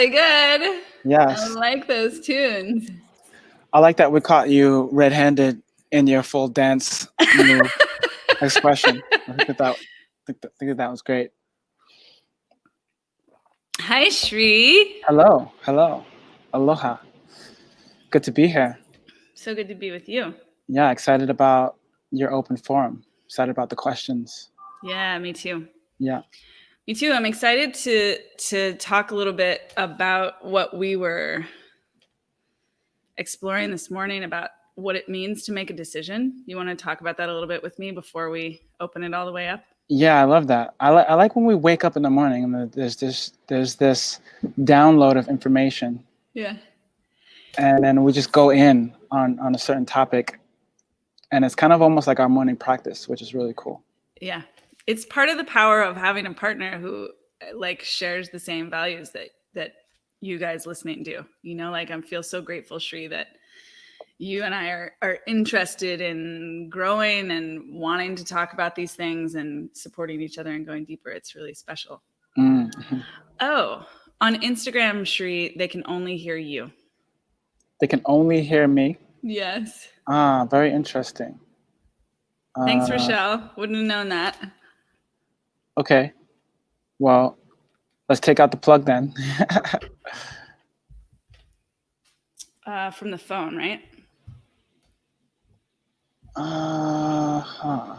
really good. I Yes. like those tunes. I like that we caught you red-handed in your full dance move expression. I think that was great. Hi, Shri. Hello, hello, aloha. Good to be here. So good to be with you. Yeah, excited about your open forum. Excited about the questions. Yeah, me too. Yeah. Me too. I'm excited to talk a little bit about what we were exploring this morning about what it means to make a decision. You want to talk about that a little bit with me before we open it all the way up? Yeah, I love that. I like when we wake up in the morning and there's this download of information, Yeah. and then we just go in on a certain topic, and it's kind of almost like our morning practice, which is really cool. Yeah. It's part of the power of having a partner who like shares the same values that you guys listening do. You know, like I feel so grateful, Shri, that you and I are interested in growing and wanting to talk about these things and supporting each other and going deeper. It's really special. Mm-hmm. Oh, on Instagram, Shri, they can only hear you. They can only hear me. Yes. Ah, very interesting. Thanks, Rochelle. Wouldn't have known that. Okay. Well, let's take out the plug then. From the phone, right? Huh.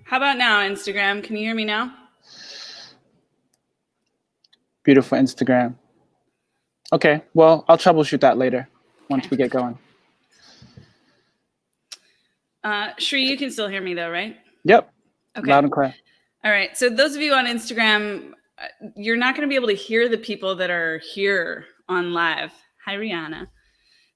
How about now, Instagram? Can you hear me now? Beautiful Instagram. Okay, well, I'll troubleshoot that later once we get going. Shri, you can still hear me though, right? Yep. Okay. Loud and clear. All right. So those of you on Instagram, you're not going to be able to hear the people that are here on live. Hi, Rihanna.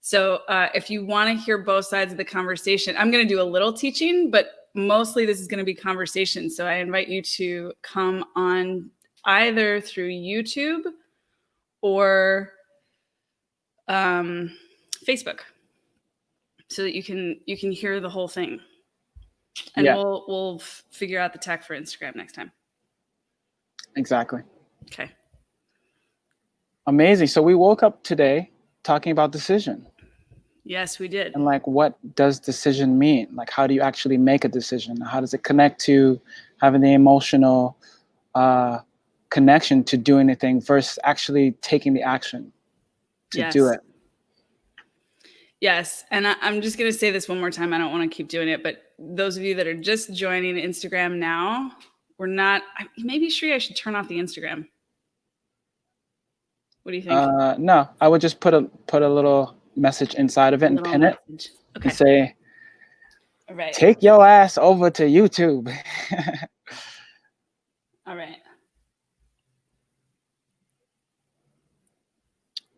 So if you want to hear both sides of the conversation, I'm going to do a little teaching, but mostly this is going to be conversation. So I invite you to come on either through YouTube or Facebook, so that you can hear the whole thing. And yeah, we'll figure out the tech for Instagram next time. Exactly. Okay. Amazing. So we woke up today talking about decision. Yes, we did. And like, what does decision mean? Like, how do you actually make a decision? How does it connect to having the emotional connection to doing anything versus actually taking the action to do it? Yes. And I'm just going to say this one more time. I don't want to keep doing it, but those of you that are just joining Instagram now, we're not, maybe Shri, I should turn off the Instagram. What do you think? No, I would just put a little message inside of it and pin it and say, right, take your ass over to YouTube. All right.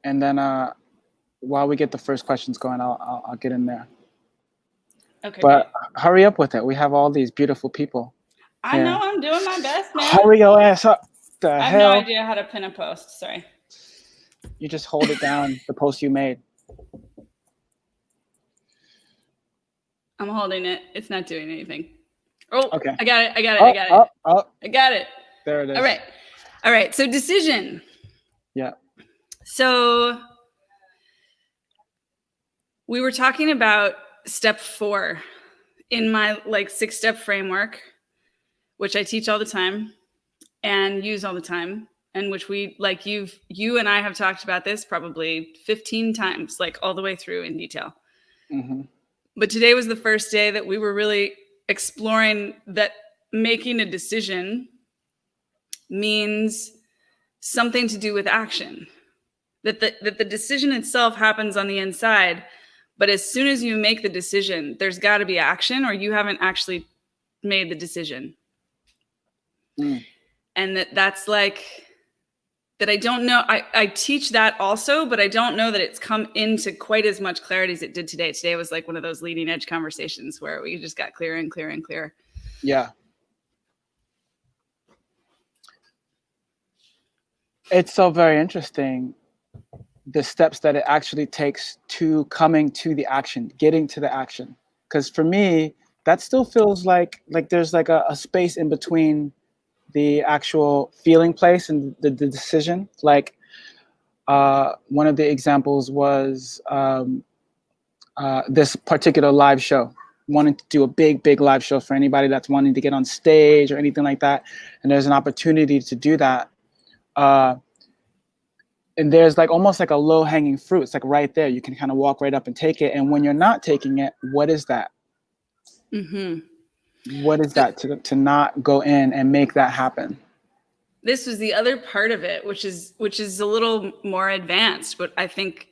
And then while we get the first questions going, I'll get in there. Okay. But hurry up with it. We have all these beautiful people. I know, I'm doing my best, man. Hurry your ass up. I have no idea how to pin a post. Sorry. You just hold it down, the post you made. I'm holding it. It's not doing anything. Oh, okay. I got it. I got it. There it is. All right. So decision. Yeah. So we were talking about step 4 in my 6-step framework, which I teach all the time and use all the time, and which we you and I have talked about this probably 15 times, all the way through in detail. Mm-hmm. But today was the first day that we were really exploring that making a decision means something to do with action. That the decision itself happens on the inside, but as soon as you make the decision, there's got to be action, or you haven't actually made the decision. Mm. And that's that I don't know. I teach that also, but I don't know that it's come into quite as much clarity as it did today. Today was one of those leading edge conversations where we just got clearer and clearer and clearer. Yeah. It's so very interesting, the steps that it actually takes to coming to the action, getting to the action. Because for me, that still feels like there's a space in between the actual feeling place and the decision. Like one of the examples was this particular live show. Wanting to do a big live show for anybody that's wanting to get on stage or anything like that, and there's an opportunity to do that. And there's like almost like a low hanging fruit. It's like right there. You can kind of walk right up and take it. And when you're not taking it, what is that? Mm-hmm. What is that to not go in and make that happen? This was the other part of it, which is a little more advanced, but I think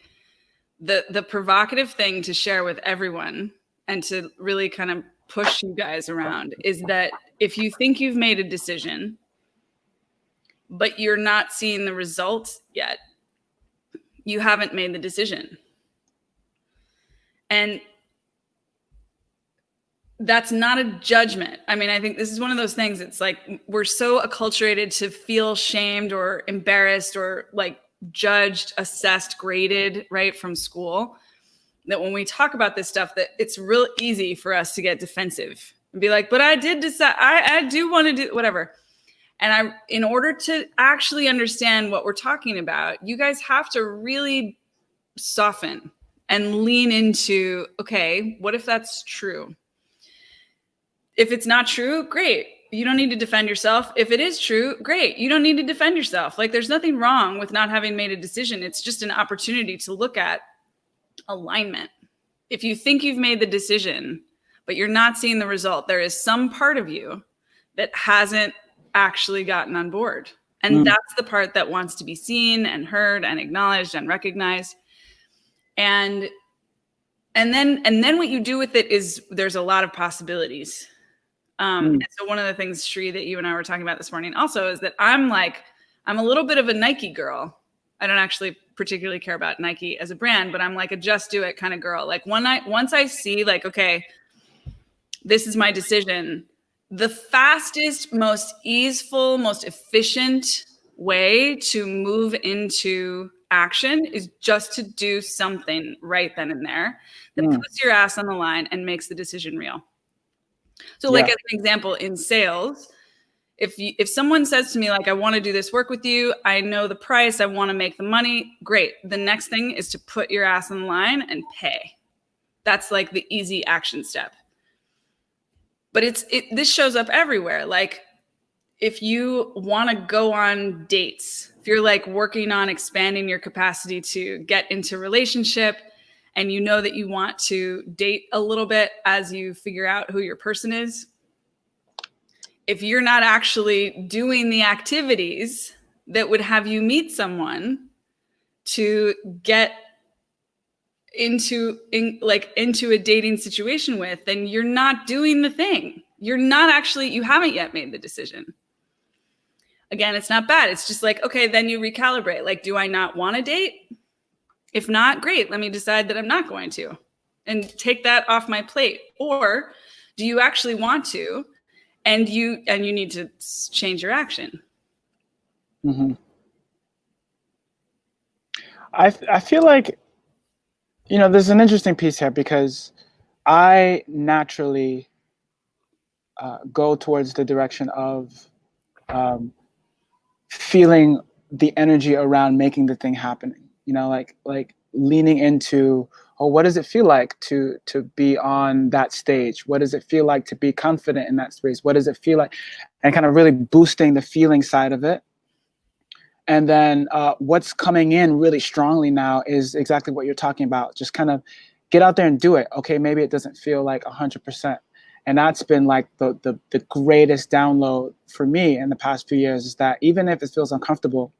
the provocative thing to share with everyone and to really kind of push you guys around is that if you think you've made a decision, but you're not seeing the results yet, you haven't made the decision. And that's not a judgment. I mean, I think this is one of those things. It's like we're so acculturated to feel shamed or embarrassed or like judged, assessed, graded, right, from school, that when we talk about this stuff, that it's real easy for us to get defensive and be like, but I did decide, I do want to do whatever. And in order to actually understand what we're talking about, you guys have to really soften and lean into, okay, what if that's true? If it's not true, great. You don't need to defend yourself. If it is true, great. You don't need to defend yourself. Like there's nothing wrong with not having made a decision. It's just an opportunity to look at alignment. If you think you've made the decision, but you're not seeing the result, there is some part of you that hasn't actually gotten on board. And that's the part that wants to be seen and heard and acknowledged and recognized. And then what you do with it is there's a lot of possibilities. And so one of the things, Shri, that you and I were talking about this morning also is that I'm a little bit of a Nike girl. I don't actually particularly care about Nike as a brand, but I'm like a just do it kind of girl. Like once I see like, okay, this is my decision, the fastest, most easeful, most efficient way to move into action is just to do something right then and there that puts your ass on the line and makes the decision real. So like as an example in sales, if someone says to me, like, I want to do this work with you, I know the price, I want to make the money, great. The next thing is to put your ass on the line and pay. That's like the easy action step. But this shows up everywhere. Like if you want to go on dates, if you're like working on expanding your capacity to get into relationship and you know that you want to date a little bit as you figure out who your person is, if you're not actually doing the activities that would have you meet someone to get into a dating situation with, then you're not doing the thing. You haven't yet made the decision. Again, it's not bad. It's just like, okay, then you recalibrate. Like, do I not want to date? If not, great. Let me decide that I'm not going to and take that off my plate. Or do you actually want to? And you need to change your action. Mm-hmm. I feel like, there's an interesting piece here because I naturally go towards the direction of feeling the energy around making the thing happening. Like leaning into, what does it feel like to be on that stage? What does it feel like to be confident in that space? What does it feel like? And kind of really boosting the feeling side of it. And then what's coming in really strongly now is exactly what you're talking about. Just kind of get out there and do it. Okay, maybe it doesn't feel like 100%. And that's been like the greatest download for me in the past few years, is that even if it feels uncomfortable,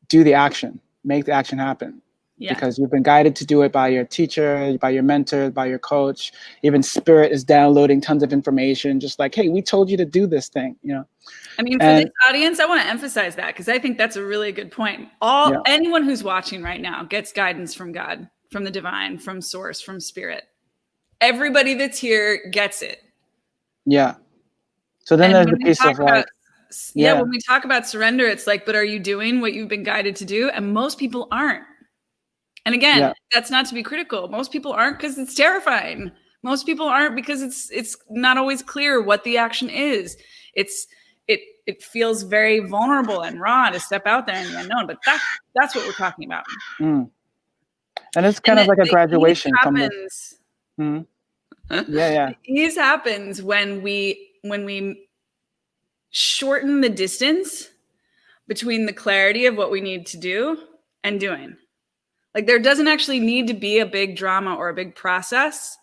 do the action, make the action happen. Yeah. Because you've been guided to do it by your teacher, by your mentor, by your coach. Even Spirit is downloading tons of information, just like, hey, we told you to do this thing, I mean, for this audience, I want to emphasize that because I think that's a really good point. Anyone who's watching right now gets guidance from God, from the divine, from source, from Spirit. Everybody that's here gets it. Yeah. So then there's the piece of like, when we talk about surrender, it's like, but are you doing what you've been guided to do? And most people aren't. And again, that's not to be critical. Most people aren't because it's terrifying. Most people aren't because it's not always clear what the action is. It's it feels very vulnerable and raw to step out there in the unknown, but that's what we're talking about. And it's kind of like a graduation from the happens. Yeah. Ease happens when we shorten the distance between the clarity of what we need to do and doing. Like, there doesn't actually need to be a big drama or a big process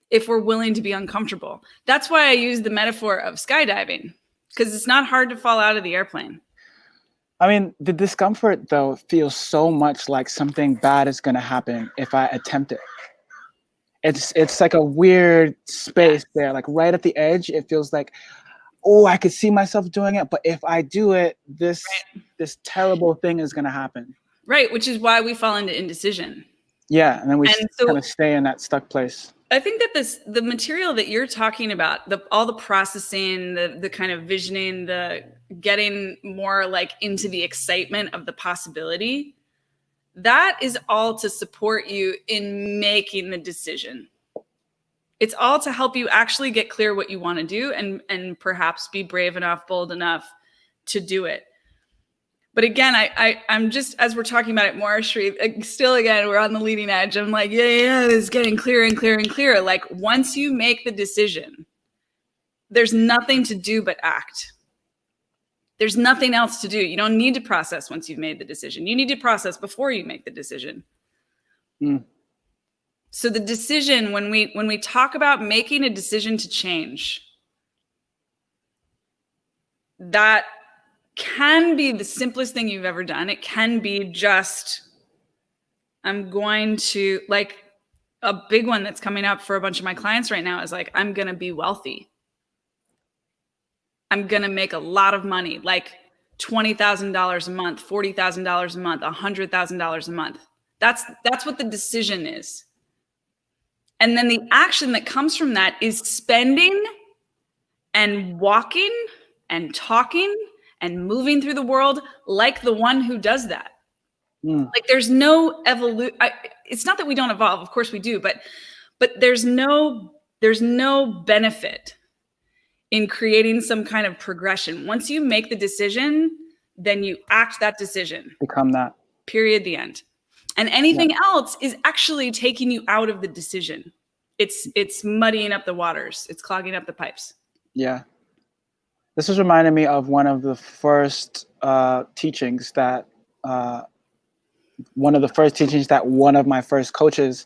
if we're willing to be uncomfortable. That's why I use the metaphor of skydiving, because it's not hard to fall out of the airplane. I mean, the discomfort, though, feels so much like something bad is going to happen if I attempt it. It's like a weird space there, like right at the edge. It feels like, oh, I could see myself doing it, but if I do it, this terrible thing is going to happen. Right, which is why we fall into indecision. Yeah, and then we kind of stay in that stuck place. I think that the material that you're talking about, all the processing, the kind of visioning, the getting more like into the excitement of the possibility, that is all to support you in making the decision. It's all to help you actually get clear what you want to do and perhaps be brave enough, bold enough to do it. But again, I'm just, as we're talking about it more, Shri, still, again, we're on the leading edge. I'm like, yeah, it's getting clearer and clearer and clearer. Like, once you make the decision, there's nothing to do but act. There's nothing else to do. You don't need to process once you've made the decision. You need to process before you make the decision. So the decision, when we talk about making a decision to change, that can be the simplest thing you've ever done. It can be just, I'm going to, like, a big one that's coming up for a bunch of my clients right now is like, I'm going to be wealthy. I'm going to make a lot of money, like $20,000 a month, $40,000 a month, $100,000 a month. That's what the decision is. And then the action that comes from that is spending and walking and talking and moving through the world like the one who does that. Like, there's no evolution. It's not that we don't evolve, of course we do, but there's no benefit in creating some kind of progression. Once you make the decision, then you act that decision. Become that. Period, the end. And anything else is actually taking you out of the decision. It's muddying up the waters. It's clogging up the pipes. Yeah. This was reminding me of one of the first teachings that one of my first coaches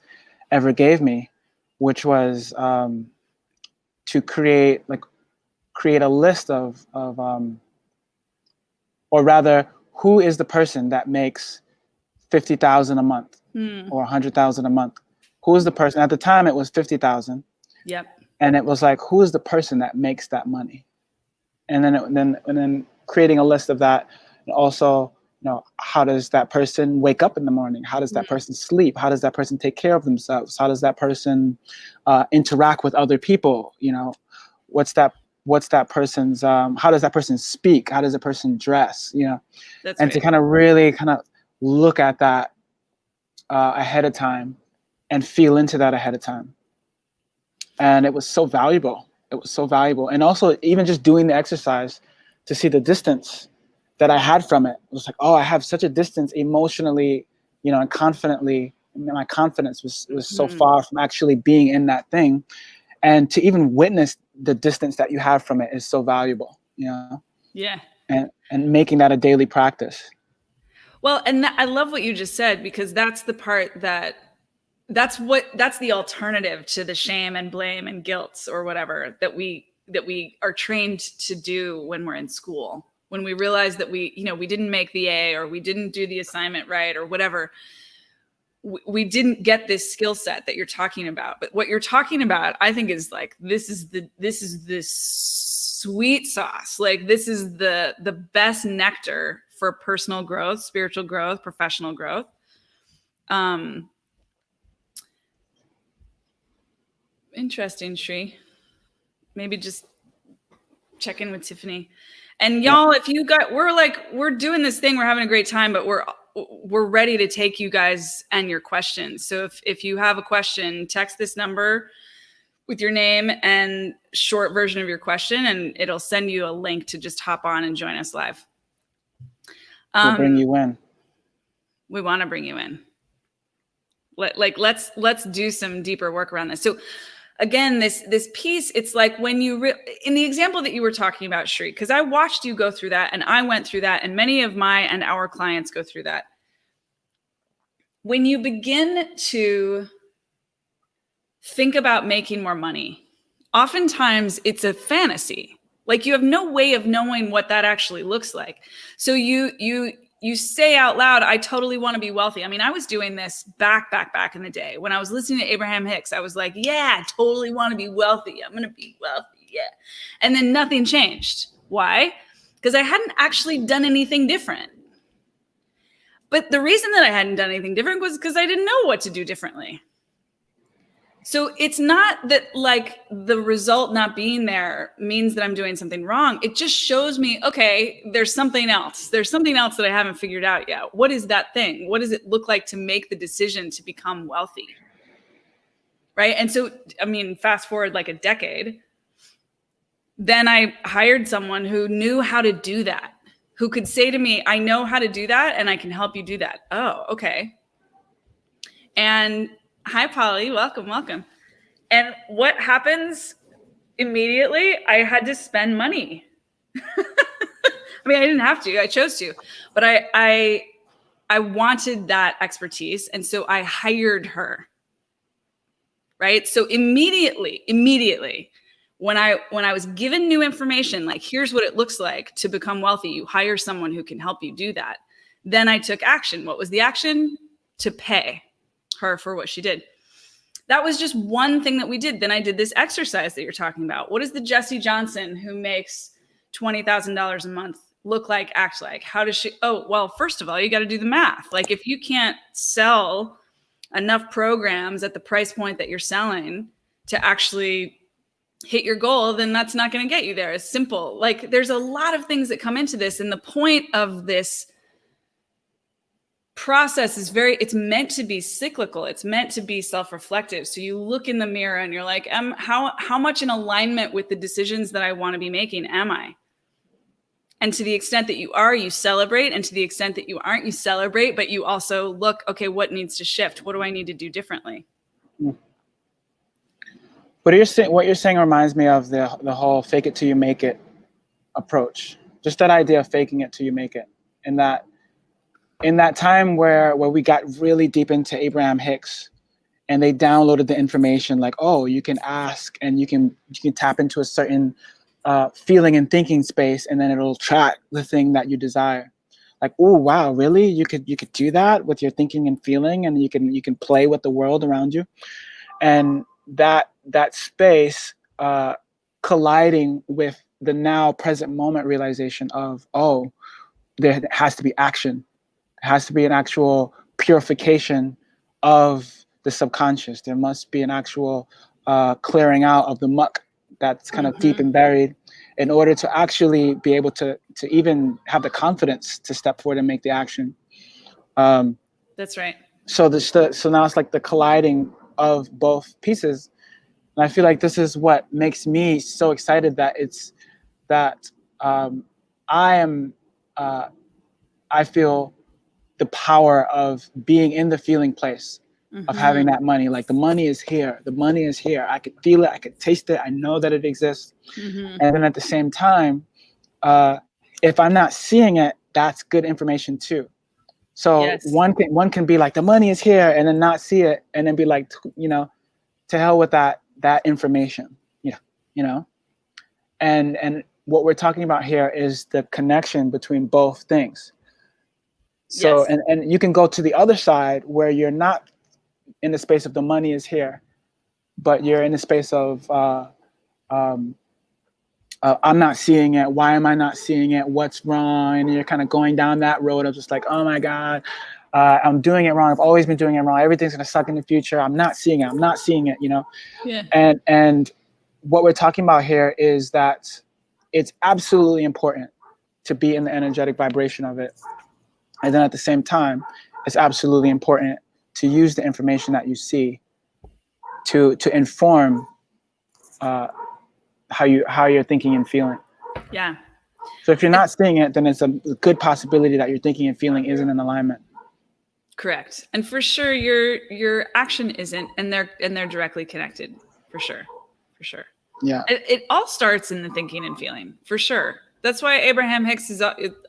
ever gave me, which was to create a list of or rather, who is the person that makes $50,000 a month or $100,000 a month? Who is the person? At the time, it was $50,000. Yep. And it was like, who is the person that makes that money? And then creating a list of that, and also, how does that person wake up in the morning? How does that person sleep? How does that person take care of themselves? How does that person interact with other people? What's that person's? How does that person speak? How does a person dress? That's and right. to kind of really look at that ahead of time and feel into that ahead of time. And it was so valuable. And also, even just doing the exercise to see the distance that I had from it. It was like, oh, I have such a distance emotionally, and confidently. My confidence was so far from actually being in that thing. And to even witness the distance that you have from it is so valuable, Yeah. And making that a daily practice. Well, and I love what you just said, because that's the part that's the alternative to the shame and blame and guilt or whatever that we are trained to do when we're in school. When we realize that we didn't make the A, or we didn't do the assignment right, or whatever, we didn't get this skill set that you're talking about. But what you're talking about, I think, is like, this is the sweet sauce. Like, this is the best nectar for personal growth, spiritual growth, professional growth. Interesting, Shri. Maybe just check in with Tiffany. And y'all, if you got, we're doing this thing, we're having a great time, but we're ready to take you guys and your questions. So if you have a question, text this number, with your name and short version of your question, and it'll send you a link to just hop on and join us live. We'll bring you in. We want to bring you in. Let's do some deeper work around this. So again, this piece, it's like when you in the example that you were talking about, Shri, because I watched you go through that, and I went through that, and many of my and our clients go through that. When you begin to think about making more money, oftentimes it's a fantasy. Like you have no way of knowing what that actually looks like. So you say out loud, I totally want to be wealthy. I mean, I was doing this back in the day when I was listening to Abraham Hicks. I was like, yeah, I totally want to be wealthy. I'm going to be wealthy. Yeah. And then nothing changed. Why? Because I hadn't actually done anything different. But the reason that I hadn't done anything different was because I didn't know what to do differently. So it's not that like the result not being there means that I'm doing something wrong. It just shows me, okay, there's something else. There's something else that I haven't figured out yet. What is that thing? What does it look like to make the decision to become wealthy? Right. And so, I mean, fast forward like a decade, then I hired someone who knew how to do that, who could say to me, I know how to do that and I can help you do that. Oh, okay. And hi, Polly. Welcome. And what happens immediately? I had to spend money. I mean, I didn't have to. I chose to. But I wanted that expertise. And so I hired her. Right? So immediately, when I was given new information, like here's what it looks like to become wealthy, you hire someone who can help you do that. Then I took action. What was the action? To pay her for what she did. That was just one thing that we did. Then I did this exercise that you're talking about. What does the Jessie Johnson who makes $20,000 a month look like, act like? How does she? Oh, well, first of all, you got to do the math. Like if you can't sell enough programs at the price point that you're selling to actually hit your goal, then that's not going to get you there. It's simple. Like there's a lot of things that come into this. And the point of this process is it's meant to be cyclical. It's meant to be self-reflective. So you look in the mirror and you're like, how much in alignment with the decisions that I want to be making am I? And to the extent that you are, you celebrate. And to the extent that you aren't, you celebrate, but you also look, okay, what needs to shift? What do I need to do differently? What you're saying reminds me of the whole fake it till you make it approach. Just that idea of faking it till you make it. And that in that time where we got really deep into Abraham Hicks and they downloaded the information like, oh, you can ask and you can tap into a certain feeling and thinking space, and then it'll track the thing that you desire. Like, oh, wow, really? You could do that with your thinking and feeling, and you can play with the world around you. And that space colliding with the now present moment realization of, oh, there has to be action. It has to be an actual purification of the subconscious. There must be an actual clearing out of the muck that's kind of deep and buried in order to actually be able to even have the confidence to step forward and make the action. That's right. So now it's like the colliding of both pieces. And I feel like this is what makes me so excited that I feel the power of being in the feeling place, of having that money. Like the money is here. The money is here. I could feel it. I could taste it. I know that it exists. And then at the same time, if I'm not seeing it, that's good information too. So one can be like, the money is here, and then not see it, and then be like, to hell with that information. And what we're talking about here is the connection between both things. So and you can go to the other side where you're not in the space of the money is here, but you're in the space of I'm not seeing it. Why am I not seeing it? What's wrong? And you're kind of going down that road of just like, oh my God, I'm doing it wrong. I've always been doing it wrong. Everything's gonna suck in the future. I'm not seeing it. Yeah. And what we're talking about here is that it's absolutely important to be in the energetic vibration of it. And then at the same time, it's absolutely important to use the information that you see to inform how you're thinking and feeling. Yeah. So if you're not seeing it, then it's a good possibility that your thinking and feeling isn't in alignment. Correct. And for sure your action isn't, and they're directly connected. For sure. Yeah. It all starts in the thinking and feeling, for sure. That's why Abraham Hicks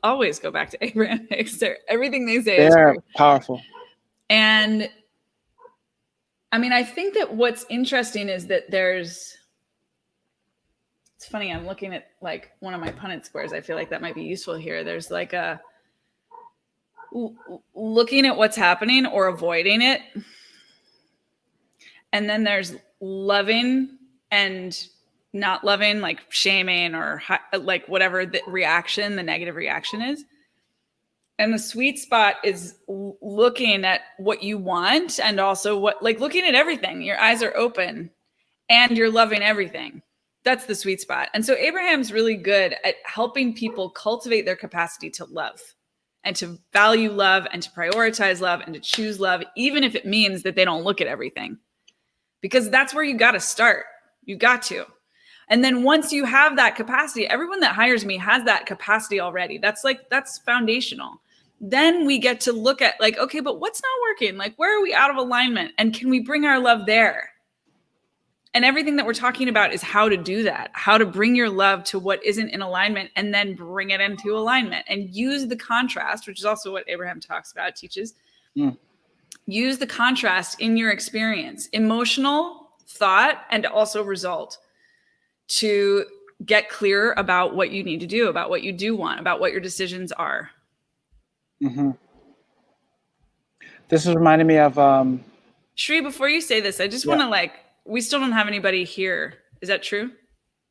always go back to Abraham Hicks. Everything they say is They're true. powerful. And I mean, I think that what's interesting is that it's funny, I'm looking at like one of my Punnett squares. I feel like that might be useful here. There's like a looking at what's happening or avoiding it. And then there's loving and not loving, like shaming or like whatever the negative reaction is. And the sweet spot is looking at what you want, and also looking at everything. Your eyes are open and you're loving everything. That's the sweet spot. And so Abraham's really good at helping people cultivate their capacity to love and to value love and to prioritize love and to choose love, even if it means that they don't look at everything. Because that's where you got to start. You got to. And then once you have that capacity, everyone that hires me has that capacity already. That's foundational. Then we get to look at like, okay, but what's not working? Like, where are we out of alignment? And can we bring our love there? And everything that we're talking about is how to do that, how to bring your love to what isn't in alignment and then bring it into alignment and use the contrast, which is also what Abraham talks about, teaches. Use the contrast in your experience, emotional, thought, and also result, to get clear about what you need to do, about what you do want, about what your decisions are. Mm-hmm. This is reminding me of Shri, before you say this, I just want to we still don't have anybody here. Is that true?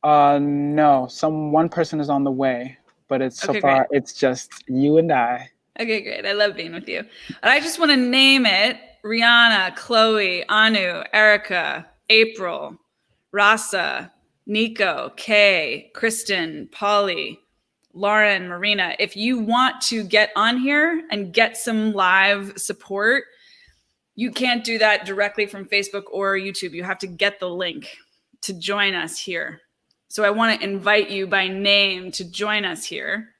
No, one person is on the way, but it's so far it's just you and I. Okay, great. I love being with you. And I just want to name it: Rihanna, Chloe, Anu, Erica, April, Rasa, Nico, Kay, Kristen, Polly, Lauren, Marina. If you want to get on here and get some live support, you can't do that directly from Facebook or YouTube. You have to get the link to join us here. So I want to invite you by name to join us here.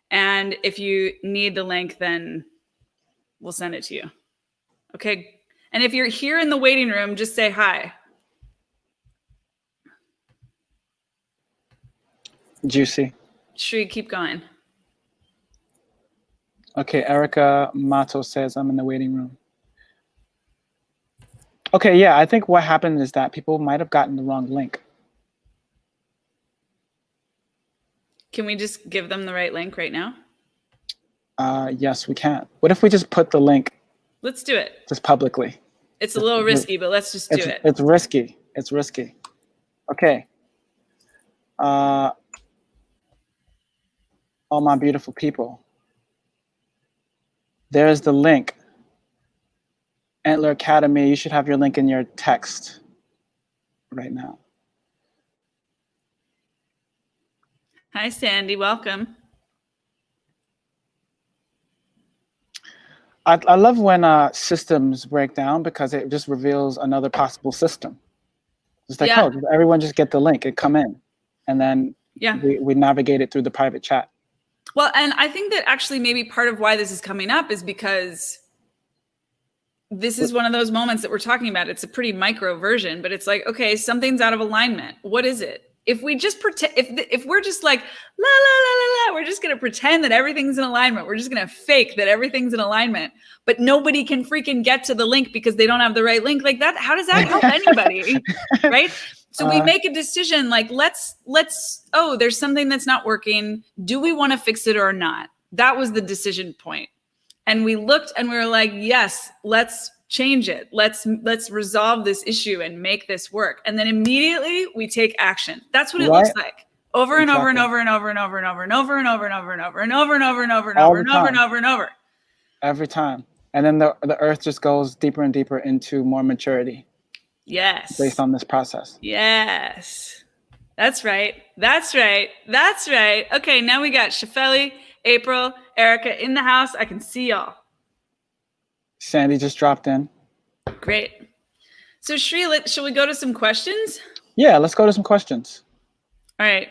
And if you need the link, then we'll send it to you. Okay. And if you're here in the waiting room, just say hi. Juicy. Shri, keep going. Okay, Erica Mato says, I'm in the waiting room. Okay, yeah, I think what happened is that people might have gotten the wrong link. Can we just give them the right link right now? Yes, we can. What if we just put the link? Let's do it. Just publicly. It's a little risky, but let's just do it. It's risky. It's risky. Okay. All my beautiful people. There's the link. Antler Academy, you should have your link in your text right now. Hi, Sandy. Welcome. I love when systems break down, because it just reveals another possible system. It's like, oh, everyone just get the link and come in. And then we navigate it through the private chat. Well, and I think that actually maybe part of why this is coming up is because this is one of those moments that we're talking about. It's a pretty micro version, but it's like, okay, something's out of alignment. What is it? If we just pretend, if we're just like, la, la, la, la, la, we're just going to pretend that everything's in alignment. We're just going to fake that everything's in alignment, but nobody can freaking get to the link because they don't have the right link like that. How does that help anybody? Right? So we make a decision like, oh, there's something that's not working. Do we want to fix it or not? That was the decision point. And we looked and we were like, yes, let's change it. Let's resolve this issue and make this work. And then immediately we take action. That's what it looks like. Over and over and over and over and over and over and over and over and over and over and over and over and over and over and over and over and over. Every time. And then the earth just goes deeper and deeper into more maturity. Yes. Based on this process. Yes. That's right. That's right. That's right. Okay, now we got Shafeli, April, Erica in the house. I can see y'all. Sandy just dropped in. Great. So Shri, shall we go to some questions? Yeah, let's go to some questions. All right.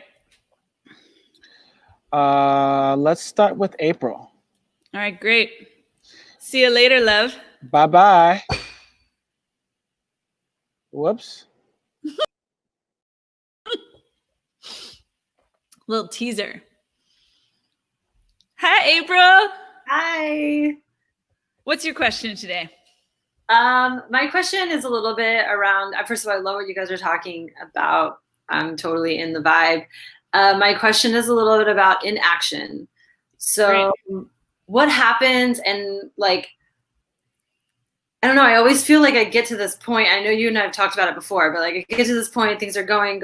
Let's start with April. All right, great. See you later, love. Bye-bye. Whoops. Little teaser. Hi, April. Hi. What's your question today? My question is a little bit around, first of all, I love what you guys are talking about. I'm totally in the vibe. My question is a little bit about inaction. So what happens, and like, I don't know, I always feel like I get to this point. I know you and I have talked about it before, but like I get to this point, things are going,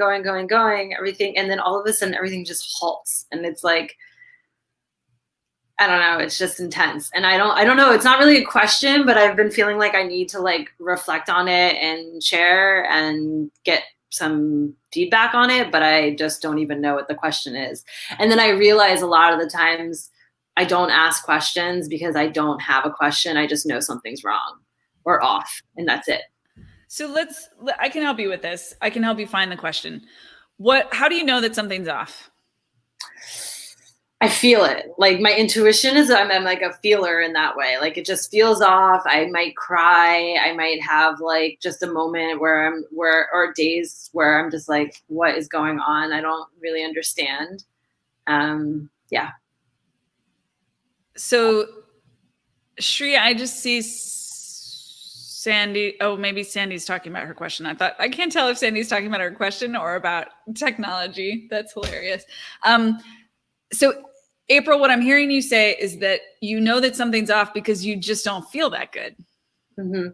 everything. And then all of a sudden everything just halts. And it's like, I don't know, it's just intense. And I don't know, it's not really a question, but I've been feeling like I need to like reflect on it and share and get some feedback on it, but I just don't even know what the question is. And then I realize a lot of the times I don't ask questions because I don't have a question. I just know something's wrong or off, and that's it. So I can help you with this. I can help you find the question. How do you know that something's off? I feel it. Like my intuition is I'm like a feeler in that way. Like it just feels off. I might cry. I might have like just a moment or days where I'm just like, what is going on? I don't really understand. Yeah. So Shri, I just see Sandy. Oh, maybe Sandy's talking about her question. I can't tell if Sandy's talking about her question or about technology. That's hilarious. So April, what I'm hearing you say is that you know that something's off because you just don't feel that good. Mm-hmm.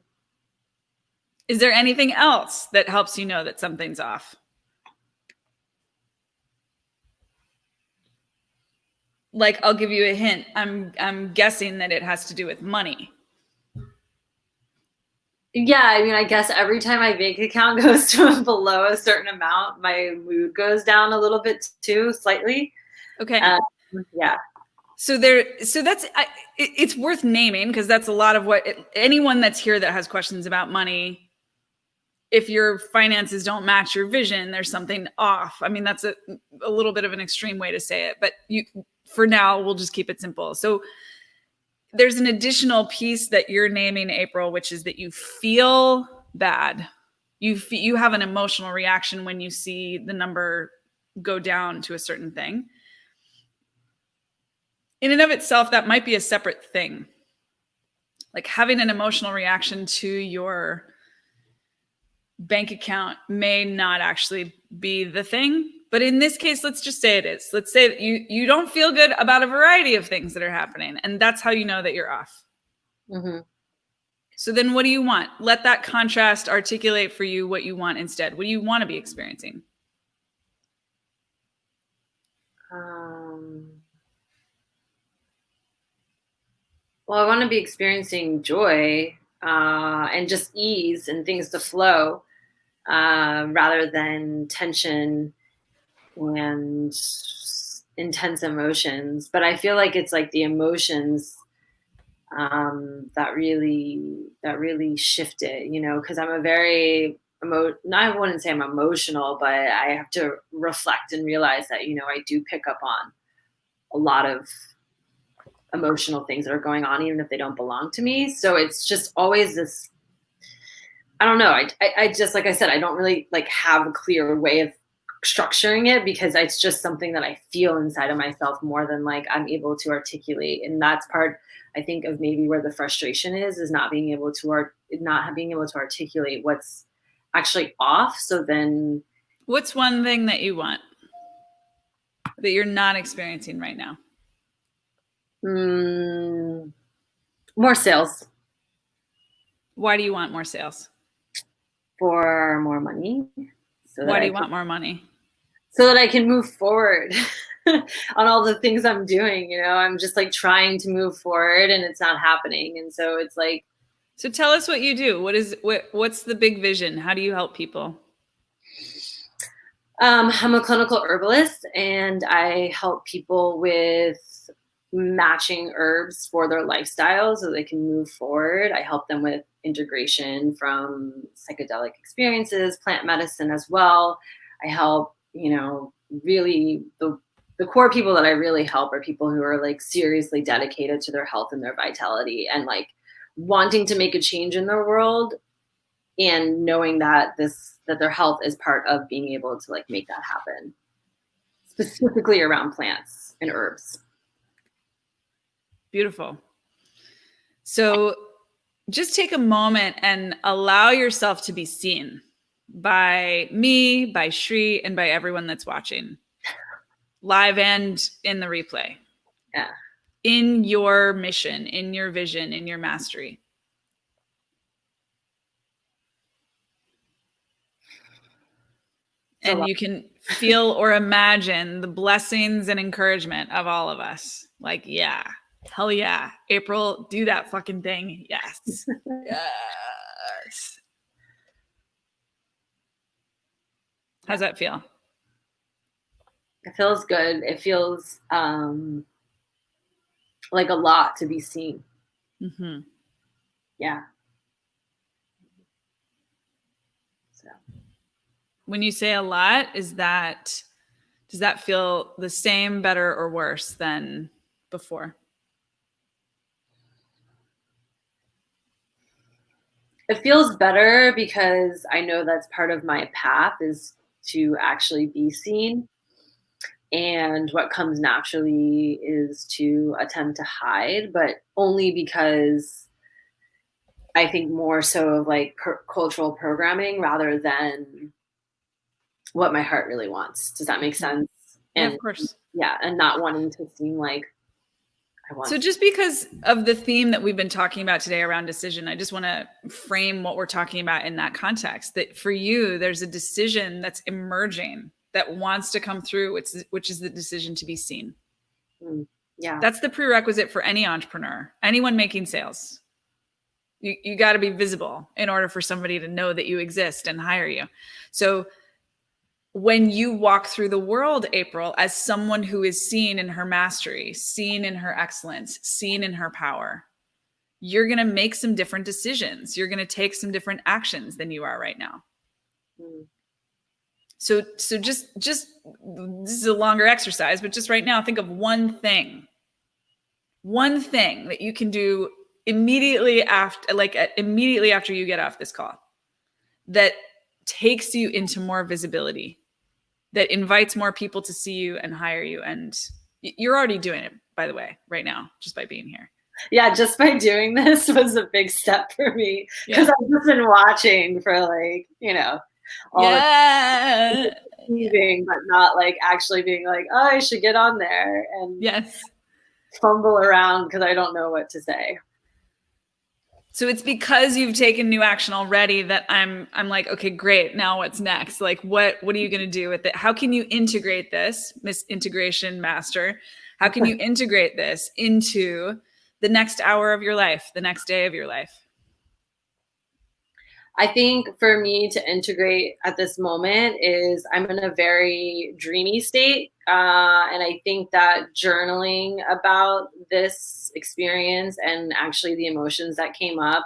Is there anything else that helps you know that something's off? Like, I'll give you a hint. I'm guessing that it has to do with money. Yeah, I mean, I guess every time my bank account goes to below a certain amount, my mood goes down a little bit too, slightly. Okay. Yeah. So it's worth naming because that's a lot of what anyone that's here that has questions about money. If your finances don't match your vision, there's something off. I mean, that's a little bit of an extreme way to say it, but for now, we'll just keep it simple. So there's an additional piece that you're naming, April, which is that you feel bad. You have an emotional reaction when you see the number go down to a certain thing. In and of itself, that might be a separate thing. Like having an emotional reaction to your bank account may not actually be the thing. But in this case, let's just say it is. Let's say that you don't feel good about a variety of things that are happening. And that's how you know that you're off. Mm-hmm. So then what do you want? Let that contrast articulate for you what you want instead. What do you want to be experiencing? Well, I want to be experiencing joy and just ease and things to flow rather than tension and intense emotions. But I feel like it's like the emotions that really shift it, you know, because I'm a very I wouldn't say I'm emotional, but I have to reflect and realize that, you know, I do pick up on a lot of emotional things that are going on, even if they don't belong to me. So it's just always this, I don't know. I just, like I said, I don't really like have a clear way of structuring it because it's just something that I feel inside of myself more than like I'm able to articulate. And that's part, I think, of maybe where the frustration is not being able to articulate what's actually off. So then what's one thing that you want that you're not experiencing right now? More sales. Why do you want more sales? For more money. Why do you want more money? So that I can move forward on all the things I'm doing. You know, I'm just like trying to move forward and it's not happening. And so it's like. So tell us what you do. What's the big vision? How do you help people? I'm a clinical herbalist and I help people with matching herbs for their lifestyle so they can move forward. I help them with integration from psychedelic experiences, plant medicine as well. I help, really the core people that I really help are people who are like seriously dedicated to their health and their vitality and like wanting to make a change in their world and knowing that their health is part of being able to like make that happen, specifically around plants and herbs. Beautiful. So just take a moment and allow yourself to be seen by me, by Shri, and by everyone that's watching, live and in the replay. Yeah. In your mission, in your vision, in your mastery. And you can feel or imagine the blessings and encouragement of all of us. Like, yeah, hell yeah. April, do that fucking thing. Yes. Yes. How's that feel? It feels good. It feels like a lot to be seen. Mm-hmm. Yeah. So. When you say a lot, does that feel the same, better, or worse than before? It feels better because I know that's part of my path is to actually be seen. And what comes naturally is to attempt to hide, but only because I think more so of like cultural programming rather than what my heart really wants. Does that make sense? Yeah, And of course. Yeah, and not wanting to seem like I want. So just because of the theme that we've been talking about today around decision, I just want to frame what we're talking about in that context, that for you, there's a decision that's emerging that wants to come through, which is the decision to be seen. Yeah. That's the prerequisite for any entrepreneur, anyone making sales. You got to be visible in order for somebody to know that you exist and hire you. So when you walk through the world, April, as someone who is seen in her mastery, seen in her excellence, seen in her power, you're going to make some different decisions. You're going to take some different actions than you are right now. So just this is a longer exercise, but just right now, think of one thing that you can do immediately after you get off this call that takes you into more visibility, that invites more people to see you and hire you. And you're already doing it, by the way, right now, just by being here. Yeah, just by doing this was a big step for me because I've just been watching for all but not like actually being like, oh, I should get on there and fumble around because I don't know what to say. So it's because you've taken new action already that I'm like, okay, great. Now what's next? Like, what are you going to do with it? How can you integrate this, Miss Integration Master? How can you integrate this into the next hour of your life, the next day of your life? I think for me to integrate at this moment is I'm in a very dreamy state. And I think that journaling about this experience and actually the emotions that came up,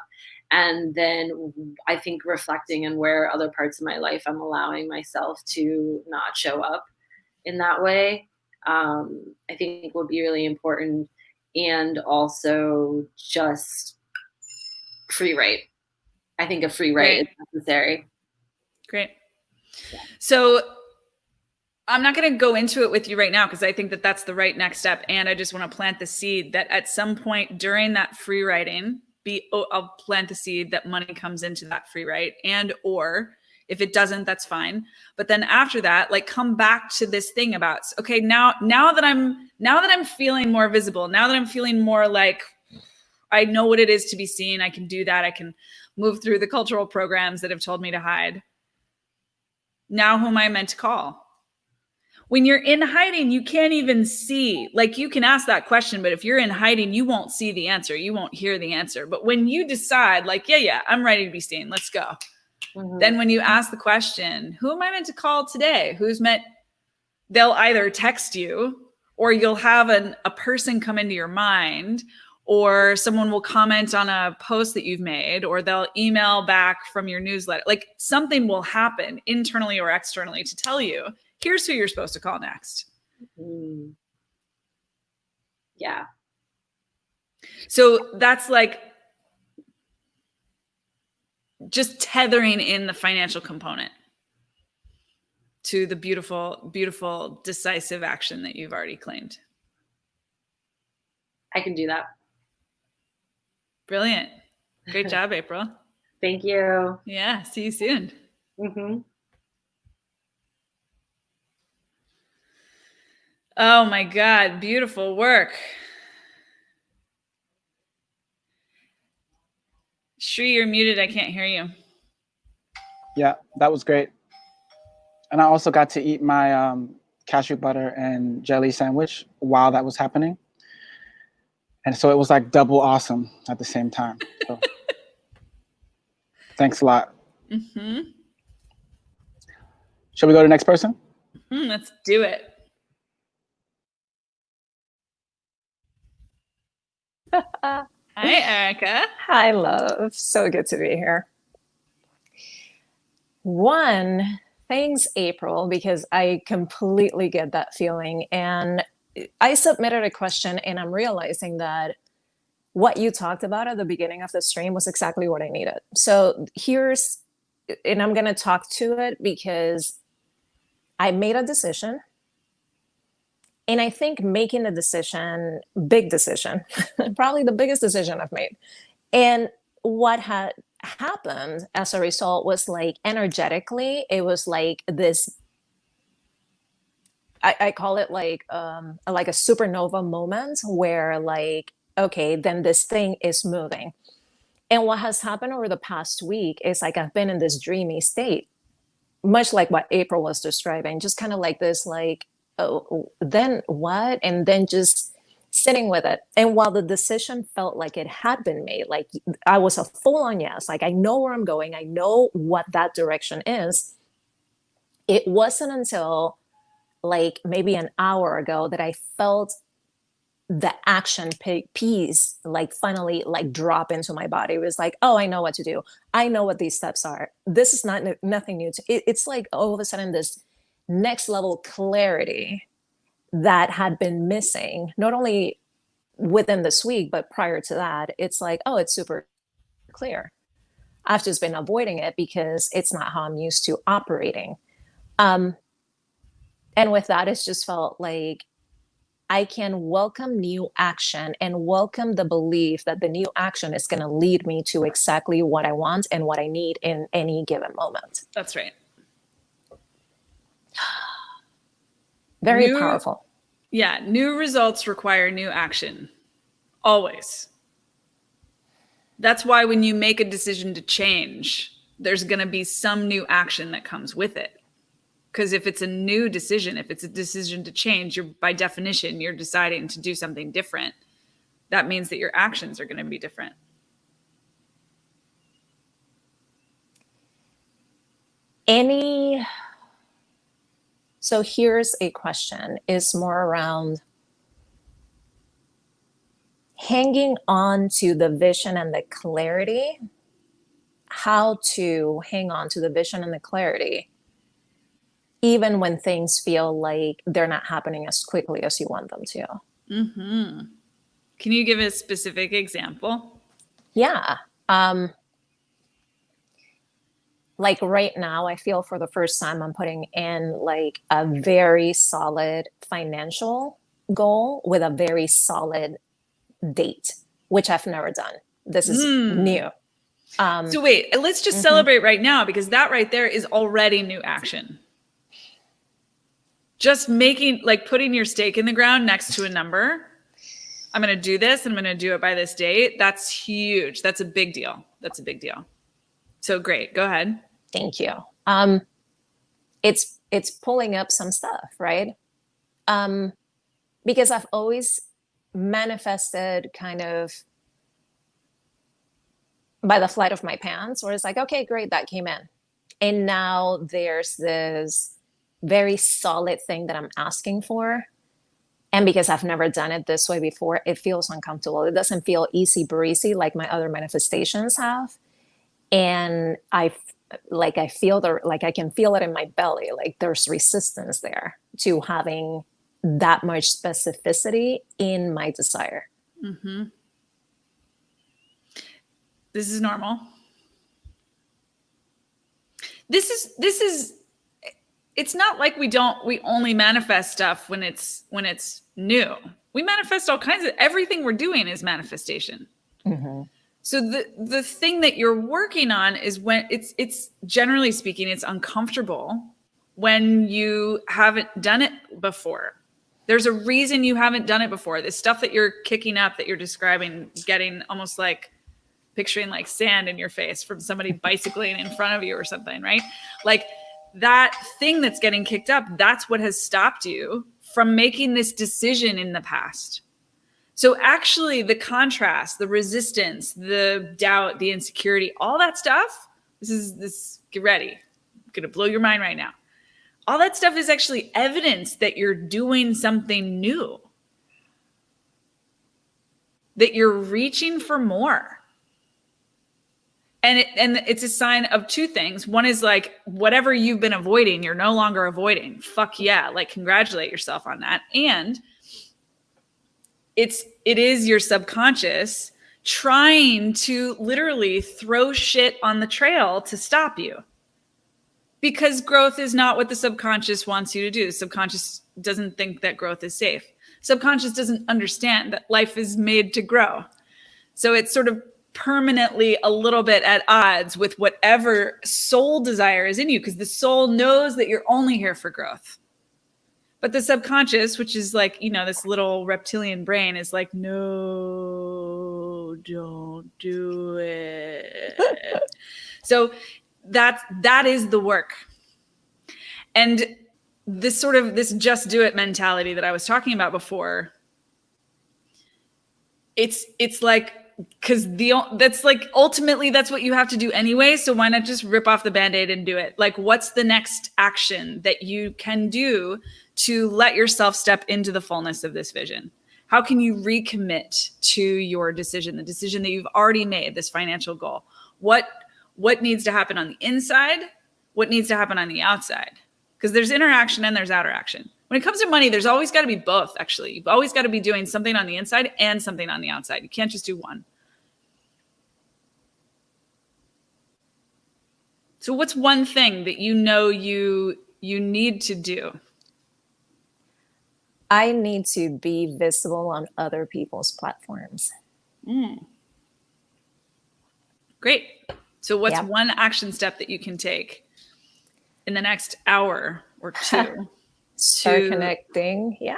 and then I think reflecting on where other parts of my life I'm allowing myself to not show up in that way, I think will be really important. And also just free write. I think a free write is necessary. Great. So I'm not going to go into it with you right now because I think that that's the right next step. And I just want to plant the seed that at some point during that free writing, I'll plant the seed that money comes into that free write, and or if it doesn't, that's fine. But then after that, like come back to this thing about, okay, now that I'm feeling more visible, now that I'm feeling more like I know what it is to be seen, I can do that. I can move through the cultural programs that have told me to hide. Now who am I meant to call? When you're in hiding, you can't even see. Like you can ask that question, but if you're in hiding, you won't see the answer. You won't hear the answer. But when you decide like, yeah, I'm ready to be seen, let's go. Mm-hmm. Then when you ask the question, who am I meant to call today? They'll either text you or you'll have a person come into your mind, or someone will comment on a post that you've made, or they'll email back from your newsletter. Like something will happen internally or externally to tell you, here's who you're supposed to call next. Yeah. So that's like just tethering in the financial component to the beautiful, beautiful, decisive action that you've already claimed. I can do that. Brilliant. Great job, April. Thank you. Yeah. See you soon. Mm-hmm. Oh my God. Beautiful work. Shri, you're muted. I can't hear you. Yeah, that was great. And I also got to eat my cashew butter and jelly sandwich while that was happening. And so it was like double awesome at the same time. So thanks a lot. Mm-hmm. Shall we go to the next person? Let's do it. Hi, Erica. Hi, love. So good to be here. One, thanks, April, because I completely get that feeling. And I submitted a question, and I'm realizing that what you talked about at the beginning of the stream was exactly what I needed. So here's, and I'm going to talk to it because I made a decision. And I think making the decision, big decision, probably the biggest decision I've made. And what had happened as a result was like energetically, it was like this, I call it like a supernova moment where like, okay, then this thing is moving. And what has happened over the past week is like I've been in this dreamy state, much like what April was describing, just kind of like this, like, oh, then what? And then just sitting with it. And while the decision felt like it had been made, like I was a full on yes, like I know where I'm going, I know what that direction is. It wasn't until like maybe an hour ago that I felt the action piece like finally like drop into my body. It was like, oh, I know what to do. I know what these steps are. This is not nothing new to it's like all of a sudden this next level clarity that had been missing, not only within this week, but prior to that. It's like, oh, it's super clear. I've just been avoiding it because it's not how I'm used to operating. And with that, it's just felt like I can welcome new action and welcome the belief that the new action is going to lead me to exactly what I want and what I need in any given moment. That's right. Very powerful. Yeah. New results require new action. Always. That's why when you make a decision to change, there's going to be some new action that comes with it. Because if it's a new decision, if it's a decision to change, you're by definition, you're deciding to do something different. That means that your actions are going to be different. So here's a question, is more around hanging on to the vision and the clarity, how to hang on to the vision and the clarity even when things feel like they're not happening as quickly as you want them to. Mm-hmm. Can you give a specific example? Yeah. Like right now, I feel for the first time I'm putting in like a very solid financial goal with a very solid date, which I've never done. This is new. So wait, let's just celebrate right now, because that right there is already new action. Just making, like putting your stake in the ground next to a number. I'm going to do this and I'm going to do it by this date. That's huge. That's a big deal. That's a big deal. So great. Go ahead. Thank you. It's pulling up some stuff, right? Because I've always manifested kind of by the flight of my pants, where it's like, okay, great, that came in. And now there's this very solid thing that I'm asking for. And because I've never done it this way before, it feels uncomfortable. It doesn't feel easy breezy like my other manifestations have. And I feel I can feel it in my belly. Like there's resistance there to having that much specificity in my desire. Mm-hmm. This is normal. This is it's not like we only manifest stuff when it's new. We manifest all kinds of, everything we're doing is manifestation. Mm-hmm. So the thing that you're working on is when it's generally speaking, it's uncomfortable when you haven't done it before. There's a reason you haven't done it before. This stuff that you're kicking up, that you're describing, getting almost like picturing like sand in your face from somebody bicycling in front of you or something, right? Like that thing that's getting kicked up, that's what has stopped you from making this decision in the past. So actually the contrast, the resistance, the doubt, the insecurity, all that stuff, get ready. I'm going to blow your mind right now. All that stuff is actually evidence that you're doing something new, that you're reaching for more. And it's a sign of two things. One is like whatever you've been avoiding, you're no longer avoiding. Fuck yeah. Like congratulate yourself on that. And it is your subconscious trying to literally throw shit on the trail to stop you. Because growth is not what the subconscious wants you to do. The subconscious doesn't think that growth is safe. Subconscious doesn't understand that life is made to grow. So it's sort of permanently a little bit at odds with whatever soul desire is in you, because the soul knows that you're only here for growth. But the subconscious, which is like, this little reptilian brain, is like, no, don't do it. So that is the work. And this just do it mentality that I was talking about before, it's like, because that's like ultimately that's what you have to do anyway. So why not just rip off the Band-Aid and do it? Like, what's the next action that you can do to let yourself step into the fullness of this vision? How can you recommit to your decision, the decision that you've already made, this financial goal? What needs to happen on the inside? What needs to happen on the outside? Because there's interaction and there's outer action. When it comes to money, there's always got to be both, actually. You've always got to be doing something on the inside and something on the outside. You can't just do one. So what's one thing that you need to do? I need to be visible on other people's platforms. Great. So what's one action step that you can take in the next hour or two? Start connecting. Yeah.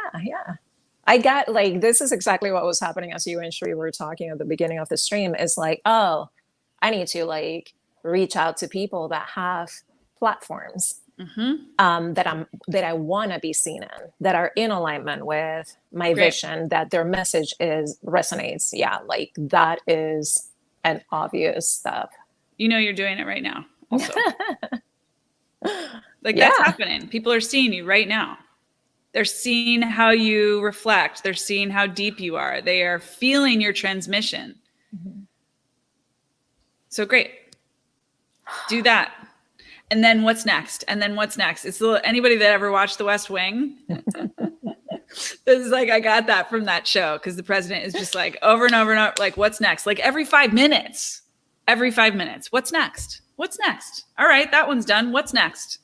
I got this is exactly what was happening as you and Shri were talking at the beginning of the stream. Is like, oh, I need to reach out to people that have platforms that I want to be seen in, that are in alignment with my vision, that their message resonates. Yeah, that is an obvious step. You're doing it right now. Also. That's happening. People are seeing you right now. They're seeing how you reflect. They're seeing how deep you are. They are feeling your transmission. Mm-hmm. So great. Do that. And then what's next? And then what's next? It's anybody that ever watched The West Wing? This is I got that from that show, because the president is just over and over and over, what's next? Every 5 minutes. What's next? What's next? All right, that one's done. What's next?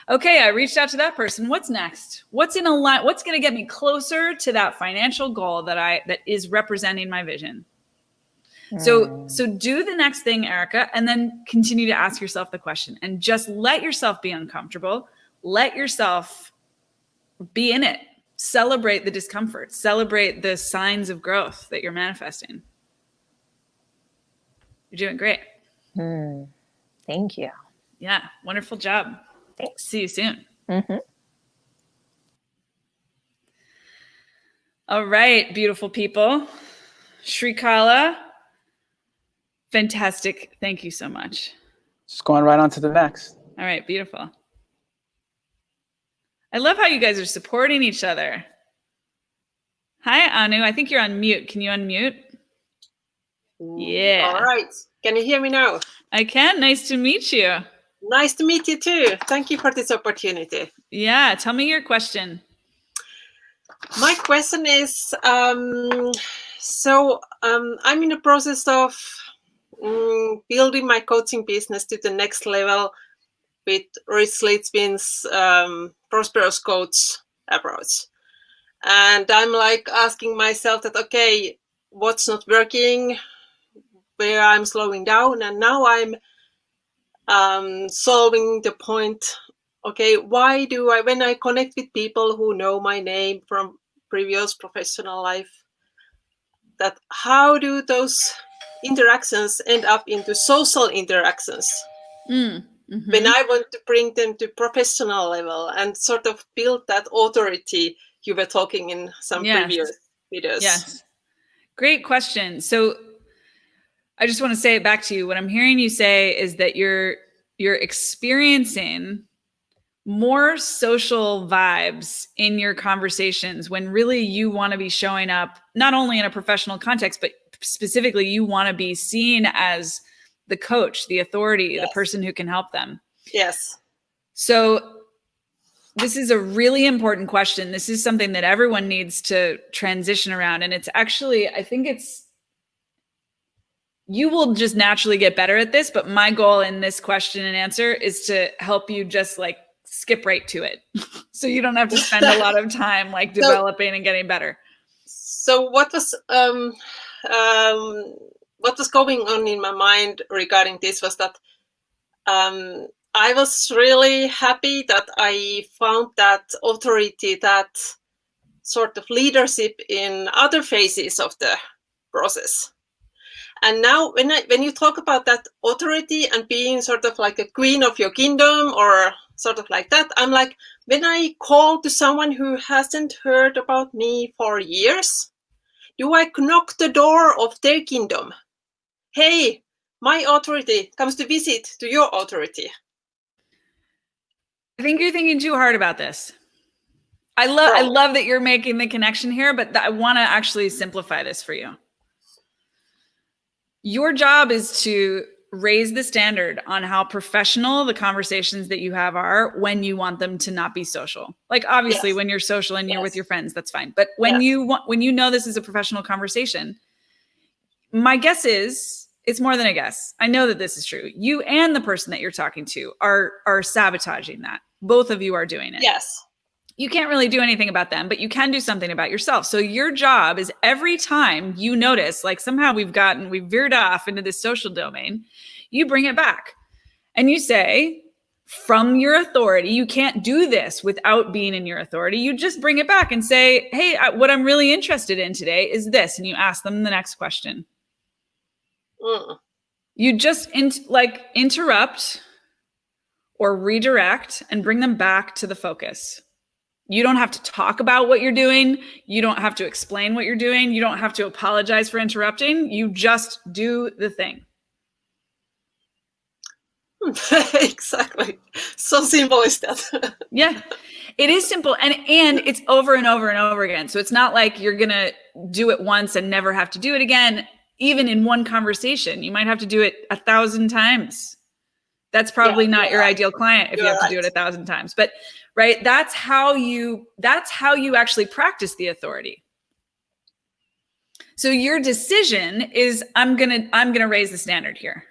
Okay, I reached out to that person. What's next? What's in a line? What's going to get me closer to that financial goal that is representing my vision? So do the next thing, Erica, and then continue to ask yourself the question, and just let yourself be uncomfortable. Let yourself be in it. Celebrate the discomfort. Celebrate the signs of growth that you're manifesting. You're doing great. Thank you. Yeah, wonderful job. Thanks. See you soon. Mm-hmm. All right, beautiful people. Shrikala, fantastic. Thank you so much. Just going right on to the next. All right, beautiful. I love how you guys are supporting each other. Hi, Anu. I think you're on mute. Can you unmute? Yeah. All right. Can you hear me now? I can. Nice to meet you. Nice to meet you too. Thank you for this opportunity. Yeah. Tell me your question. My question is, I'm in the process of building my coaching business to the next level with Rich Lichtenstein's prosperous coach approach. And I'm like asking myself that, okay, what's not working, where I'm slowing down, and now I'm solving the point. Okay, why do I, when I connect with people who know my name from previous professional life, that how do those interactions end up into social interactions? When I want to bring them to professional level and sort of build that authority you were talking in some previous videos. Yes. Great question. So I just want to say it back to you. What I'm hearing you say is that you're experiencing more social vibes in your conversations when really you want to be showing up not only in a professional context, but specifically you want to be seen as the coach, the authority, the person who can help them. Yes. So this is a really important question. This is something that everyone needs to transition around. And it's actually, I think you will just naturally get better at this, but my goal in this question and answer is to help you just like skip right to it. So you don't have to spend a lot of time like developing and getting better. So what was going on in my mind regarding this was that I was really happy that I found that authority, that sort of leadership in other phases of the process. And now when you talk about that authority and being sort of like a queen of your kingdom or sort of like that, I'm like, when I call to someone who hasn't heard about me for years, do I knock the door of their kingdom? Hey, my authority comes to visit to your authority. I think you're thinking too hard about this. I love that you're making the connection here, but I want to actually simplify this for you. Your job is to raise the standard on how professional the conversations that you have are when you want them to not be social. Like obviously when you're social and you're with your friends, that's fine. But when you know this is a professional conversation, my guess is, it's more than a guess, I know that this is true. You and the person that you're talking to are sabotaging that. Both of you are doing it. Yes. You can't really do anything about them, but you can do something about yourself. So your job is every time you notice, like somehow we've veered off into this social domain, you bring it back and you say, from your authority, you can't do this without being in your authority. You just bring it back and say, hey, what I'm really interested in today is this. And you ask them the next question. You just interrupt or redirect and bring them back to the focus. You don't have to talk about what you're doing. You don't have to explain what you're doing. You don't have to apologize for interrupting. You just do the thing. Exactly. So simple is that. Yeah, it is simple. And it's over and over and over again. So it's not like you're going to do it once and never have to do it again. Even in one conversation, you might have to do it 1,000 times. That's probably not your ideal client if you have to do it 1,000 times. But right, that's how you actually practice the authority. So your decision is, I'm gonna raise the standard here.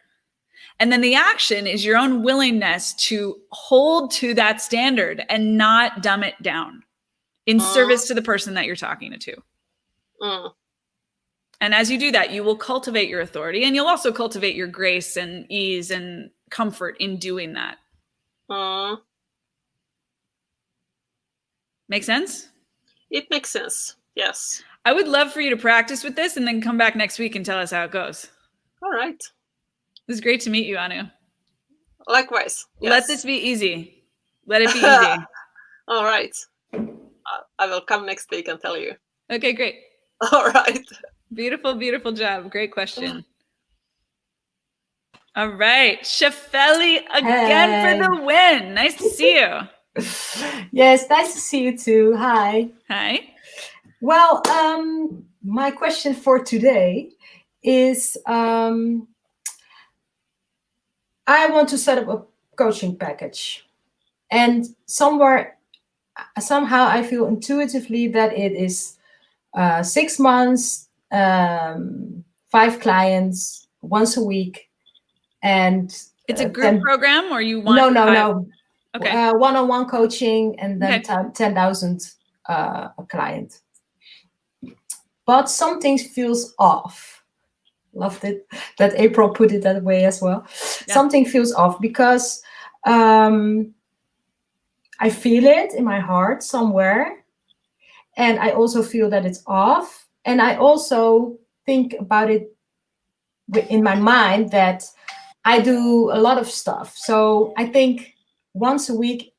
And then the action is your own willingness to hold to that standard and not dumb it down in service to the person that you're talking to. And as you do that, you will cultivate your authority, and you'll also cultivate your grace and ease and comfort in doing that. Make sense? It makes sense. Yes. I would love for you to practice with this and then come back next week and tell us how it goes. All right. It was great to meet you, Anu. Likewise. Yes. Let this be easy. Let it be easy. All right. I will come next week and tell you. Okay, great. All right. Beautiful, beautiful job. Great question. All right. Shafeli again for the win. Nice to see you. Yes, nice to see you too. Hi. Hi. Well, my question for today is, I want to set up a coaching package, and somehow I feel intuitively that it is 6 months, 5 clients, once a week, and It's a group program, or you want? No. Okay. One-on-one coaching, and then Okay. 10,000 a client. But something feels off. Loved it that April put it that way as well. Yeah. Something feels off because I feel it in my heart somewhere, and I also feel that it's off, and I also think about it in my mind that I do a lot of stuff. So I think once a week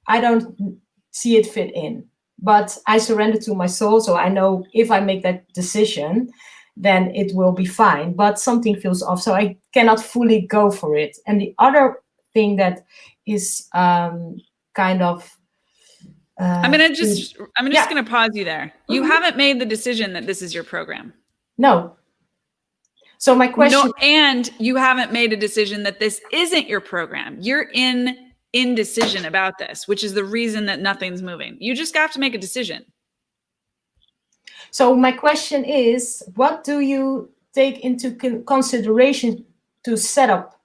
I don't see it fit in, but I surrender to my soul. So I know if I make that decision, then it will be fine, but something feels off. So I cannot fully go for it. And the other thing that is kind of, I'm just going to pause you there. You haven't made the decision that this is your program. No. So my question. No, and you haven't made a decision that this isn't your program. You're in indecision about this, which is the reason that nothing's moving. You just have to make a decision. So my question is, what do you take into consideration to set up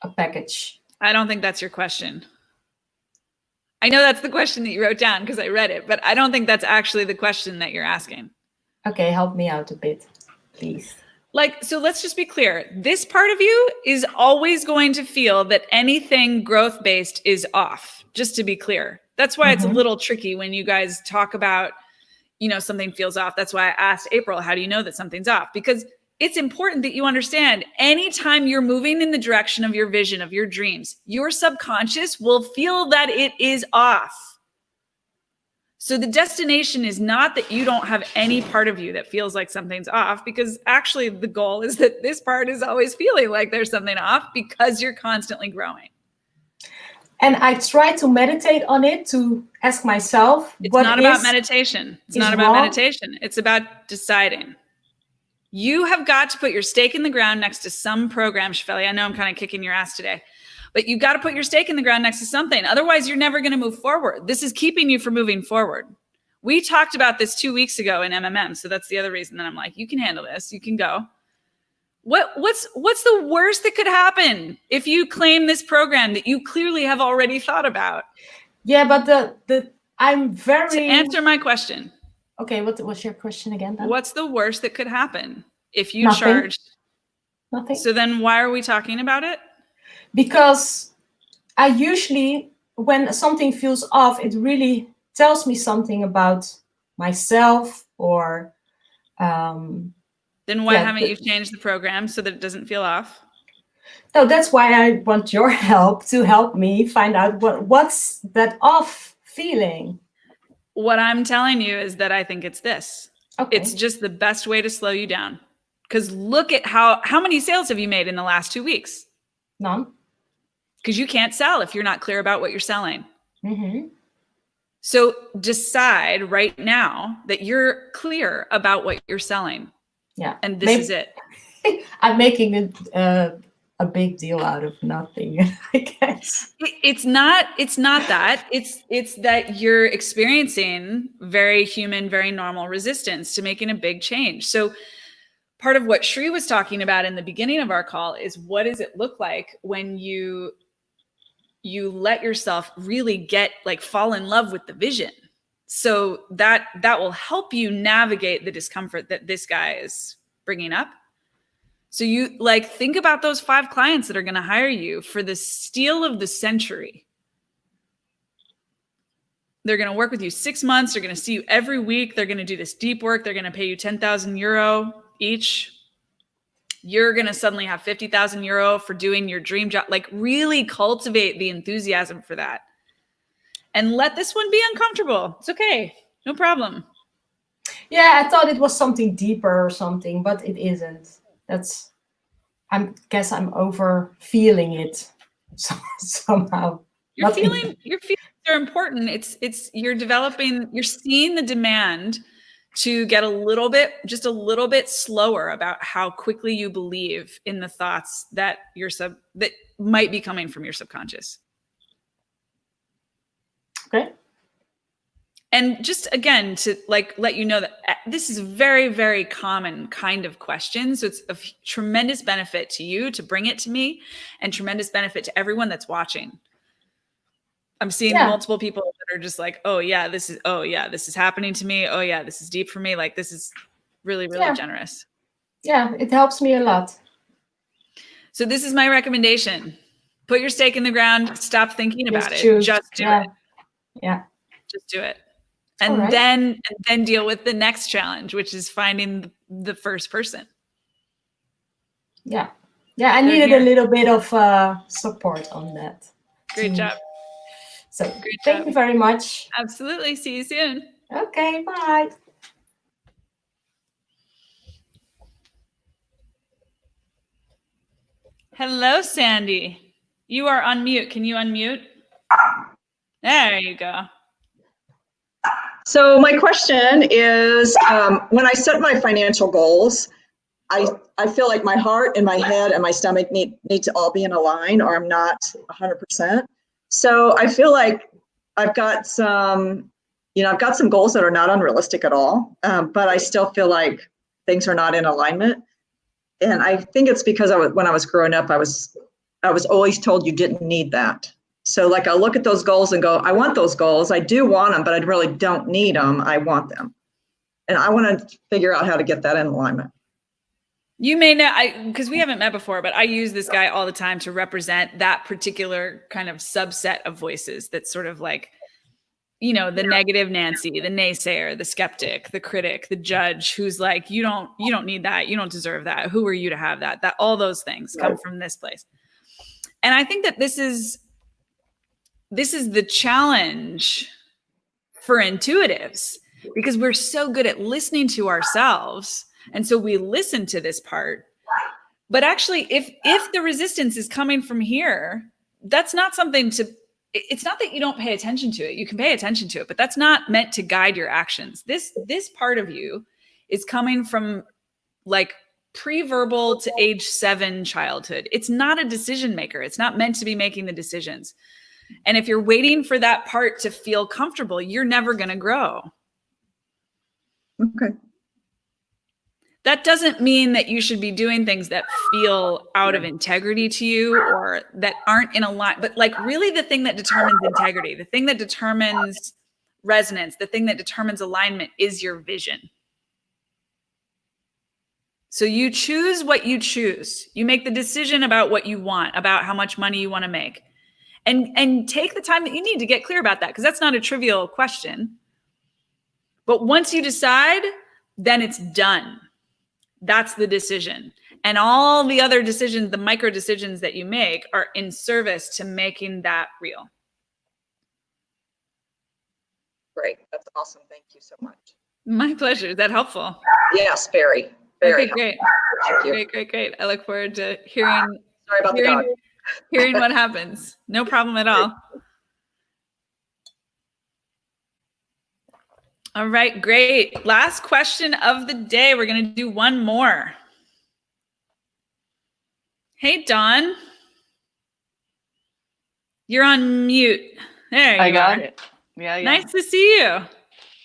a package? I don't think that's your question. I know that's the question that you wrote down because I read it, but I don't think that's actually the question that you're asking. Okay, help me out a bit, please. So let's just be clear. This part of you is always going to feel that anything growth-based is off, just to be clear. That's why it's a little tricky when you guys talk about, something feels off. That's why I asked April, how do you know that something's off? Because it's important that you understand anytime you're moving in the direction of your vision, of your dreams, your subconscious will feel that it is off. So the destination is not that you don't have any part of you that feels like something's off, because actually the goal is that this part is always feeling like there's something off because you're constantly growing. And I try to meditate on it, to ask myself, it's not about meditation. It's not about meditation. It's about deciding. You have got to put your stake in the ground next to some program, Shefali. I know I'm kind of kicking your ass today, but you've got to put your stake in the ground next to something. Otherwise, you're never going to move forward. This is keeping you from moving forward. We talked about this 2 weeks ago in MMM. So that's the other reason that I'm like, you can handle this. You can go. What's the worst that could happen if you claim this program that you clearly have already thought about? Yeah, but I'm very... To answer my question. Okay, what's your question again then? What's the worst that could happen if you charged? Nothing. So then why are we talking about it? Because I usually, when something feels off, it really tells me something about myself, or... then why haven't you changed the program so that it doesn't feel off? No, that's why I want your help, to help me find out what's that off feeling. What I'm telling you is that I think it's this. Okay. It's just the best way to slow you down. Because look at how many sales have you made in the last 2 weeks? None. Because you can't sell if you're not clear about what you're selling. Mm-hmm. So decide right now that you're clear about what you're selling. Yeah. And this is it. I'm making it a big deal out of nothing, I guess. It's not that. It's that you're experiencing very human, very normal resistance to making a big change. So part of what Shri was talking about in the beginning of our call is, what does it look like when you let yourself really fall in love with the vision? So that will help you navigate the discomfort that this guy is bringing up. So you think about those 5 clients that are going to hire you for the steal of the century. They're going to work with you 6 months. They're going to see you every week. They're going to do this deep work. They're going to pay you 10,000 euro each. You're going to suddenly have 50,000 euro for doing your dream job. Really cultivate the enthusiasm for that. And let this one be uncomfortable. It's okay. No problem. Yeah, I thought it was something deeper or something, but it isn't. I guess I'm over feeling it somehow. You're feeling they're important. It's you're seeing the demand to get just a little bit slower about how quickly you believe in the thoughts that that might be coming from your subconscious. Okay. And just again, to let you know that this is a very, very common kind of question. So it's of tremendous benefit to you to bring it to me, and tremendous benefit to everyone that's watching. I'm seeing multiple people that are just like, oh yeah, this is happening to me. Oh yeah, this is deep for me. Like, this is really, really generous. Yeah, it helps me a lot. So this is my recommendation. Put your stake in the ground. Stop thinking about it. Just do it. Yeah. Just do it. And then deal with the next challenge, which is finding the first person. Yeah. Yeah, I needed a little bit of support on that. Great job. So thank you very much. Absolutely. See you soon. Okay, bye. Hello, Sandy. You are on mute. Can you unmute? There you go. So my question is, when I set my financial goals, I feel like my heart and my head and my stomach need to all be in a line, or I'm not 100%. So I feel like I've got some goals that are not unrealistic at all, but I still feel like things are not in alignment. And I think it's because when I was growing up, I was always told you didn't need that. So like I look at those goals and go, I want those goals. I do want them, but I really don't need them. I want them. And I want to figure out how to get that in alignment. You may know, because we haven't met before, but I use this guy all the time to represent that particular kind of subset of voices that's sort of like, the negative Nancy, the naysayer, the skeptic, the critic, the judge, who's like, you don't need that. You don't deserve that. Who are you to have that? That all those things come from this place. And I think that this is the challenge for intuitives, because we're so good at listening to ourselves. And so we listen to this part. But actually, if the resistance is coming from here, that's not something it's not that you don't pay attention to it. You can pay attention to it, but that's not meant to guide your actions. This part of you is coming from like pre-verbal to age 7 childhood. It's not a decision maker. It's not meant to be making the decisions. And if you're waiting for that part to feel comfortable, you're never going to grow. Okay. That doesn't mean that you should be doing things that feel out of integrity to you or that aren't in a line. But like really the thing that determines integrity, the thing that determines resonance, the thing that determines alignment is your vision. So you choose what you choose. You make the decision about what you want, about how much money you want to make. And take the time that you need to get clear about that, because that's not a trivial question. But once you decide, then it's done. That's the decision. And all the other decisions, the micro decisions that you make, are in service to making that real. Great. That's awesome. Thank you so much. My pleasure. Is that helpful? Yes, very, very. Okay, great. Thank you. Great. I look forward to hearing. Sorry about the dog. Hearing what happens. No problem at all. All right, great. Last question of the day. We're going to do one more. Hey, Dawn. You're on mute. There you are. I got it. Yeah. Nice to see you.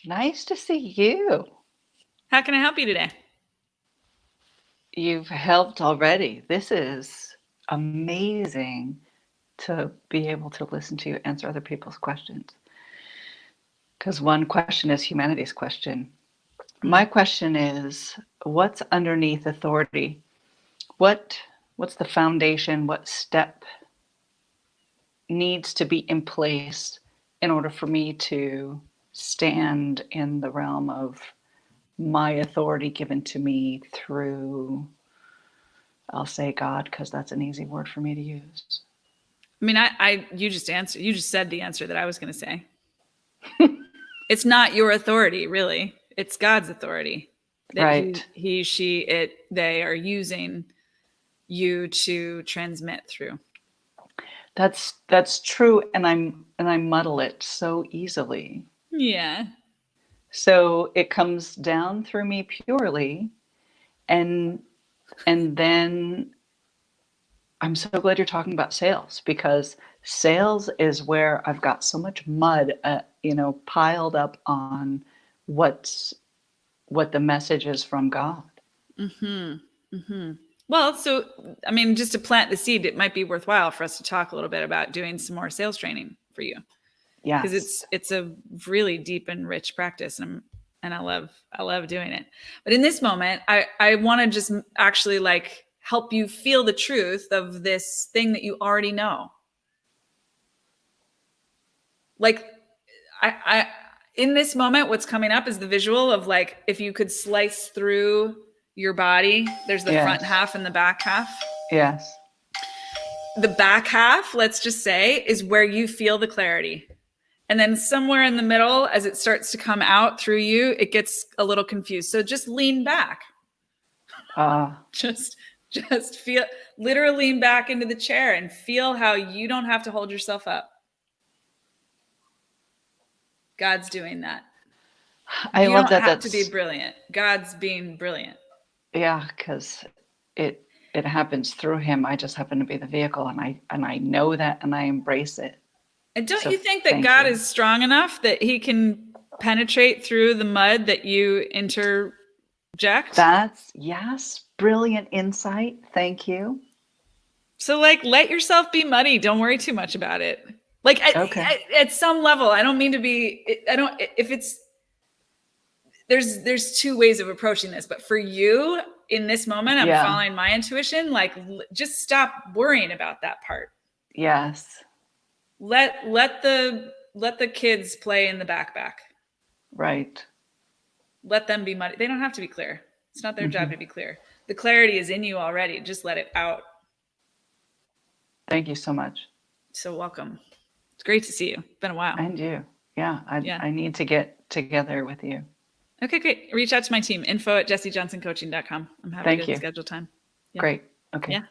Nice to see you. How can I help you today? You've helped already. This is amazing to be able to listen to you answer other people's questions. Because one question is humanity's question. My question is, what's underneath authority? What's the foundation? What step needs to be in place in order for me to stand in the realm of my authority given to me through, I'll say God, because that's an easy word for me to use. I mean, you just said the answer that I was going to say. It's not your authority, really. It's God's authority. That Right. He, she, it, they are using you to transmit through. That's true, and I muddle it so easily. Yeah. So it comes down through me purely, and then I'm so glad you're talking about sales, because sales is where I've got so much mud, piled up on what the message is from God. Well, so, I mean, just to plant the seed, it might be worthwhile for us to talk a little bit about doing some more sales training for you. Yes. Because it's a really deep and rich practice, and I love doing it. But in this moment, I want to just actually like help you feel the truth of this thing that you already know. Like I in this moment, what's coming up is the visual of like, if you could slice through your body, there's the front half and the back half. Yes. The back half, let's just say, is where you feel the clarity. And then somewhere in the middle, as it starts to come out through you, it gets a little confused. So just lean back. Just feel, literally lean back into the chair and feel how you don't have to hold yourself up. God's doing that. I you love don't that. Have to be brilliant. God's being brilliant. Yeah, because it happens through him. I just happen to be the vehicle, and I know that, and I embrace it. And don't you think that God is strong enough that he can penetrate through the mud that you interject? Yes, brilliant insight. Thank you. So like, let yourself be muddy. Don't worry too much about it. Like at some level, I don't mean to be, there's two ways of approaching this, but for you in this moment, I'm following my intuition. Like, just stop worrying about that part. Yes. Let the kids play in the backpack. Right. Let them be muddy. They don't have to be clear. It's not their job to be clear. The clarity is in you already. Just let it out. Thank you so much. So welcome. It's great to see you. It's been a while. And you. Yeah. I need to get together with you. Okay, great. Reach out to my team, info@jessiejohnsoncoaching.com. I'm happy to schedule time. Yeah. Great. Okay. Yeah.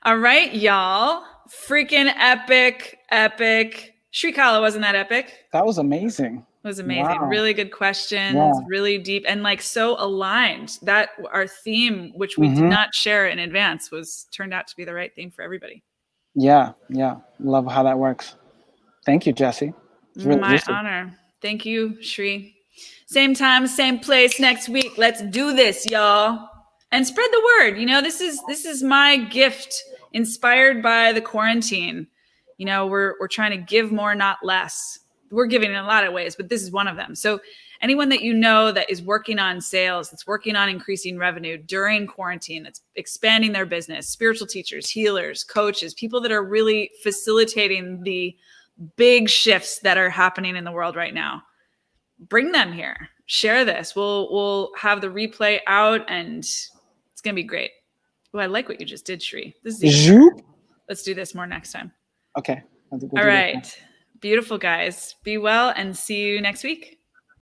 All right, y'all. Freaking epic. Shrikala, wasn't that epic? That was amazing. It was amazing. Wow. Really good questions, Yeah. really deep, and like so aligned. That our theme, which we did not share in advance, turned out to be the right thing for everybody. Yeah. Love how that works. Thank you, Jessie. It's really My honor. Thank you, Shri. Same time, same place next week. Let's do this, y'all. And spread the word. You know, this is my gift, inspired by the quarantine. You know, we're trying to give more, not less. We're giving in a lot of ways, but this is one of them. So anyone that you know that is working on sales, that's working on increasing revenue during quarantine, that's expanding their business, spiritual teachers, healers, coaches, people that are really facilitating the big shifts that are happening in the world right now, bring them here. Share this. We'll have the replay out, and it's gonna be great. Oh, I like what you just did, Shri. This is Let's do this more next time. Okay. All right. Beautiful, guys. Be well and see you next week.